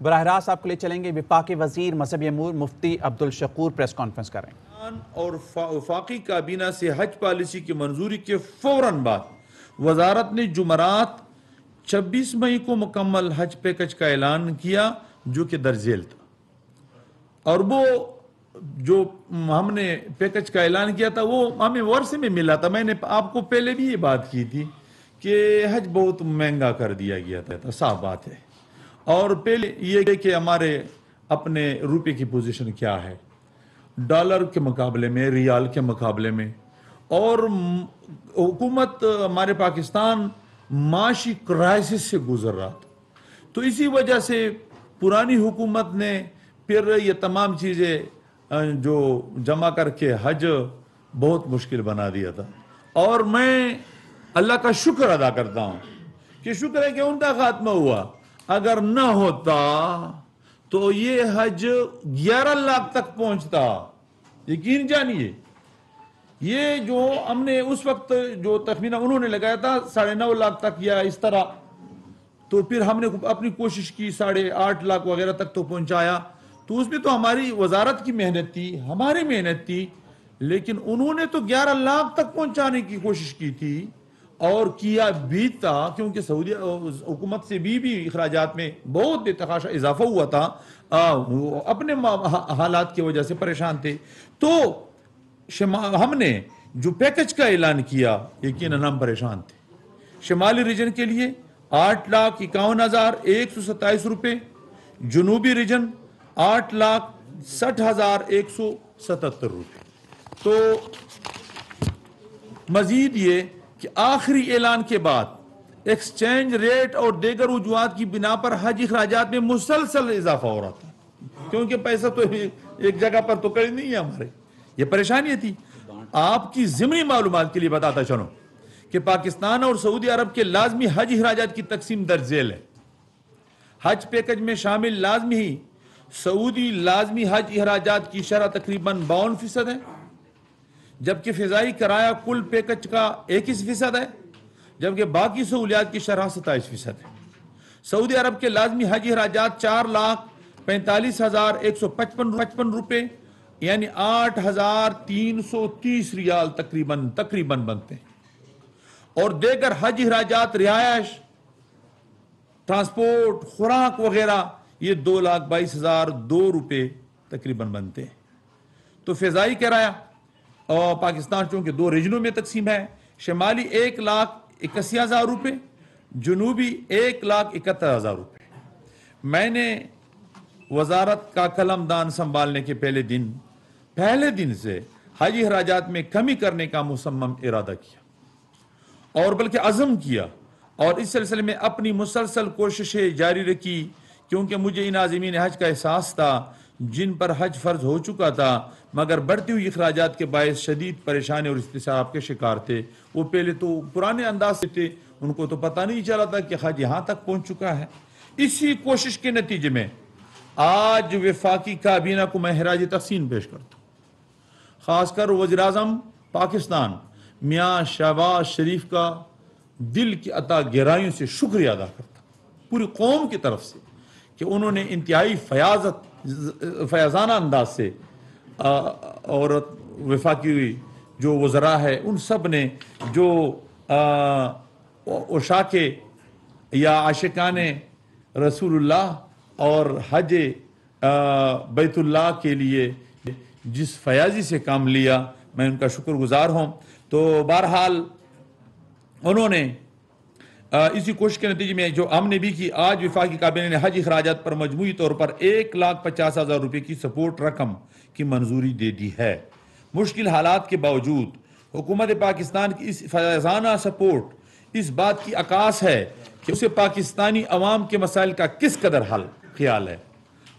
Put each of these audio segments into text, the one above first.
براہ راست آپ کو لے چلیں گے وفاقی وزیر مذہبی امور مفتی عبدالشکور پریس کانفرنس کر رہے ہیں۔ اور وفاقی کابینہ سے حج پالیسی کی منظوری کے فوراً بعد وزارت نے جمعرات 26 مئی کو مکمل حج پیکج کا اعلان کیا جو کہ درج ذیل تھا، اور وہ جو ہم نے پیکج کا اعلان کیا تھا وہ ہمیں ورثے میں ملا تھا۔ میں نے آپ کو پہلے بھی یہ بات کی تھی کہ حج بہت مہنگا کر دیا گیا تھا، صاف بات ہے۔ اور پہلے یہ کہ ہمارے اپنے روپے کی پوزیشن کیا ہے ڈالر کے مقابلے میں، ریال کے مقابلے میں، اور حکومت ہمارے پاکستان معاشی کرائسس سے گزر رہا تھا، تو اسی وجہ سے پرانی حکومت نے پھر یہ تمام چیزیں جو جمع کر کے حج بہت مشکل بنا دیا تھا۔ اور میں اللہ کا شکر ادا کرتا ہوں کہ شکر ہے کہ ان کا خاتمہ ہوا، اگر نہ ہوتا تو یہ حج 11 لاکھ تک پہنچتا، یقین جانیے۔ یہ جو ہم نے اس وقت جو تخمینہ انہوں نے لگایا تھا 9.5 لاکھ تک یا اس طرح، تو پھر ہم نے اپنی کوشش کی 8.5 لاکھ وغیرہ تک تو پہنچایا، تو اس میں تو ہماری وزارت کی محنت تھی، ہماری محنت تھی، لیکن انہوں نے تو 11 لاکھ تک پہنچانے کی کوشش کی تھی، اور کیا بھی تھا، کیونکہ سعودی حکومت سے بھی اخراجات میں بہت بے تحاشا اضافہ ہوا تھا، اپنے حالات کی وجہ سے پریشان تھے۔ تو ہم نے جو پیکج کا اعلان کیا یقیناً ہم پریشان تھے۔ شمالی ریجن کے لیے 8,51,127 روپے، جنوبی ریجن 8,60,177 روپے۔ تو مزید یہ کہ آخری اعلان کے بعد ایکسچینج ریٹ اور دیگر وجوہات کی بنا پر حج اخراجات میں مسلسل اضافہ ہو رہا تھا، کیونکہ پیسہ تو ایک جگہ پر تو کڑی نہیں ہے ہمارے، یہ پریشانی تھی۔ آپ کی ضمنی معلومات کے لیے بتاتا چلوں کہ پاکستان اور سعودی عرب کے لازمی حج اخراجات کی تقسیم درج ذیل ہے۔ حج پیکج میں شامل لازمی ہی سعودی لازمی حج اخراجات کی شرح تقریباً 52% ہے، جبکہ فضائی کرایہ کل پیکج کا 21% ہے، جبکہ باقی سہولیات کی شرح 27% ہے۔ سعودی عرب کے لازمی حج اخراجات 4,45,155 روپے یعنی 8,330 ریال تقریباً بنتے ہیں، اور دیگر حج اخراجات رہائش، ٹرانسپورٹ، خوراک وغیرہ یہ 2,22,002 روپے تقریباً بنتے ہیں۔ تو فضائی کرایہ اور پاکستان چونکہ 2 ریجنوں میں تقسیم ہے، شمالی 1,81,000 روپے، جنوبی 1,71,000 روپے۔ میں نے وزارت کا قلم دان سنبھالنے کے پہلے دن سے حج اخراجات میں کمی کرنے کا مصمم ارادہ کیا، اور بلکہ عزم کیا، اور اس سلسلے میں اپنی مسلسل کوششیں جاری رکھی، کیونکہ مجھے ان عازمین حج کا احساس تھا جن پر حج فرض ہو چکا تھا مگر بڑھتی ہوئی اخراجات کے باعث شدید پریشانی اور اضطراب کے شکار تھے۔ وہ پہلے تو پرانے انداز سے تھے، ان کو تو پتہ نہیں چلا تھا کہ حج یہاں تک پہنچ چکا ہے۔ اسی کوشش کے نتیجے میں آج وفاقی کابینہ کو میں خراج تحسین پیش کرتا ہوں، خاص کر وزیر اعظم پاکستان میاں شہباز شریف کا دل کی عطا گہرائیوں سے شکریہ ادا کرتا ہوں پوری قوم کی طرف سے کہ انہوں نے انتہائی فیاضانہ انداز سے اور وفاقی جو وزراء ہے ان سب نے جو عشاق یا عاشقان رسول اللہ اور حج بیت اللہ کے لیے جس فیاضی سے کام لیا، میں ان کا شکر گزار ہوں۔ تو بہرحال انہوں نے اسی کوشش کے نتیجے میں جو ہم نے بھی کی، آج وفاقی کابینہ نے حج اخراجات پر مجموعی طور پر 1,50,000 روپے کی سپورٹ رقم کی منظوری دے دی ہے۔ مشکل حالات کے باوجود حکومت پاکستان کی اس فیاضانہ سپورٹ اس بات کی عکاس ہے کہ اسے پاکستانی عوام کے مسائل کا کس قدر خیال ہے۔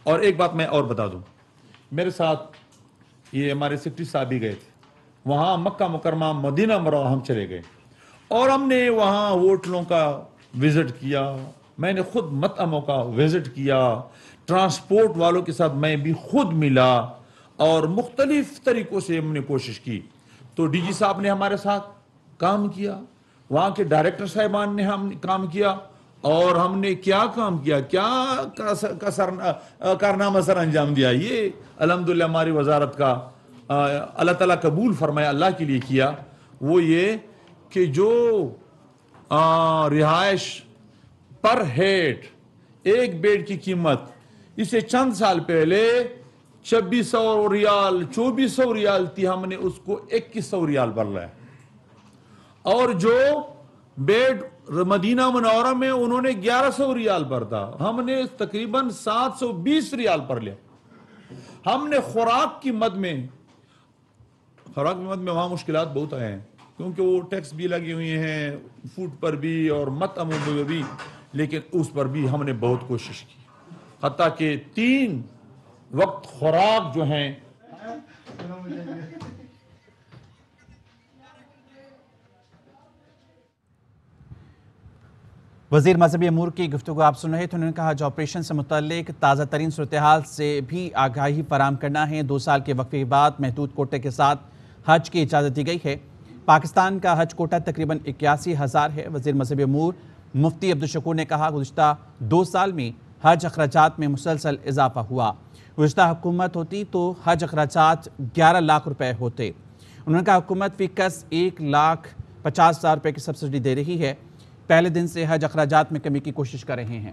اور ایک بات میں اور بتا دوں، میرے ساتھ یہ ہمارے سیکرٹری صاحب بھی گئے تھے، وہاں مکہ مکرمہ مدینہ منورہ ہم چلے گئے، اور ہم نے وہاں ہوٹلوں کا وزٹ کیا، میں نے خود مطعموں کا وزٹ کیا، ٹرانسپورٹ والوں کے ساتھ میں بھی خود ملا، اور مختلف طریقوں سے ہم نے کوشش کی۔ تو ڈی جی صاحب نے ہمارے ساتھ کام کیا، وہاں کے ڈائریکٹر صاحبان نے ہم کام کیا، اور ہم نے کیا کام کیا، کیا کارنامہ سر انجام دیا. یہ الحمدللہ ہماری وزارت کا اللہ تعالیٰ قبول فرمایا، اللہ کے لیے کیا. وہ یہ کہ جو رہائش پر ہیڈ ایک بیڈ کی قیمت اسے چند سال پہلے 2600 ریال 2400 ریال تھی، ہم نے اس کو 2100 ریال بھر لیا. اور جو بیڈ مدینہ منورہ میں انہوں نے 1100 ریال بھر تھا، ہم نے تقریباً 720 ریال بھر لیا. ہم نے خوراک کی مد میں وہاں مشکلات بہت آئے ہیں، کیونکہ وہ ٹیکس بھی لگے ہوئے ہیں فوڈ پر بھی اور مطعموں پر بھی، لیکن اس پر بھی ہم نے بہت کوشش کی. حتیٰ کہ 3 وقت خوراک جو ہیں وزیر مذہبی امور کی گفتگو آپ سن رہے تھے. انہوں نے کہا جو آپریشن سے متعلق تازہ ترین صورتحال سے بھی آگاہی فراہم کرنا ہے. 2 سال کے وقفے کے بعد محدود کوٹے کے ساتھ حج کی اجازت دی گئی ہے. پاکستان کا حج کوٹا تقریباً 81,000 ہے. وزیر مذہبی امور مفتی عبدالشکور نے کہا گزشتہ 2 سال میں حج اخراجات میں مسلسل اضافہ ہوا. گزشتہ حکومت ہوتی تو حج اخراجات 11 لاکھ روپے ہوتے. انہوں نے کہا حکومت فی کس 1,50,000 روپے کی سبسڈی دے رہی ہے. پہلے دن سے حج اخراجات میں کمی کی کوشش کر رہے ہیں.